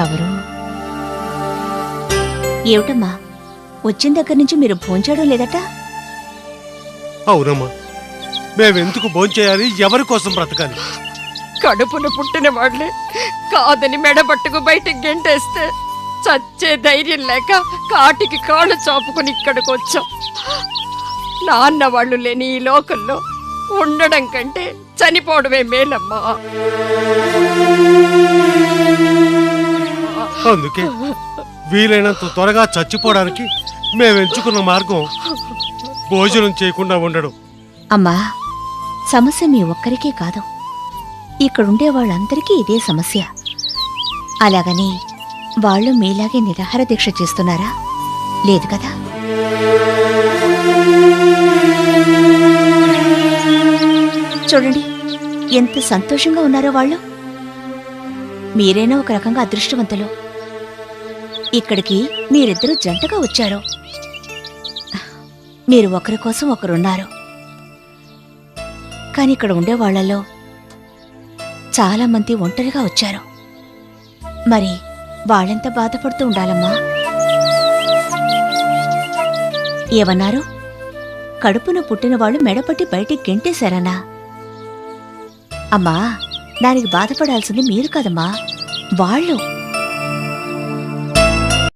ఎవరు? ఏమిటమ్మా, వచ్చిన దగ్గర నుంచి మీరు భోంచేయడం లేదట? అవునమ్మా, మేమెందుకు భోంచేయాలి? ఎవరి కోసం బ్రతకాలి? కడుపున పుట్టిన వాళ్ళే కాదని మెడబట్టుకు బయటికి గెంటేస్తే చచ్చే ధైర్యం లేక కాటికి కాళ్ళు చాపుకొని ఇక్కడికి వచ్చాం. నాన్న వాళ్ళు లేని ఈ లోకంలో ఉండడం కంటే చనిపోవడమే మేలమ్మా. అందుకే వీలైనంత త్వరగా చచ్చిపోవడానికి మేమెంచుకున్న మార్గం భోజనం చేయకుండా ఉండడం. అమ్మా, సమస్య మీ ఒక్కరికే కాదు, ఇక్కడుండే వాళ్ళందరికీ ఇదే సమస్య. అలాగని వాళ్ళు మీలాగే నిరాహార దీక్ష చేస్తున్నారా? లేదు కదా? చూడండి ఎంత సంతోషంగా ఉన్నారో వాళ్ళు. మీరైనా ఒక రకంగా అదృష్టవంతులు. ఇక్కడికి మీరిద్దరూ జంటగా వచ్చారు. మీరు ఒకరి కోసం ఒకరున్నారు. కానీ ఇక్కడ ఉండే వాళ్లలో చాలా మంది ఒంటరిగా వచ్చారు. మరి వాళ్ళెంత బాధపడుతూ ఉండాలమ్మా? ఏమన్నారు? కడుపున పుట్టిన వాళ్ళు మెడపట్టి బయటికి గెంటేశారనా? అమ్మా, దానికి బాధపడాల్సింది మీరు కదమ్మా, వాళ్ళు.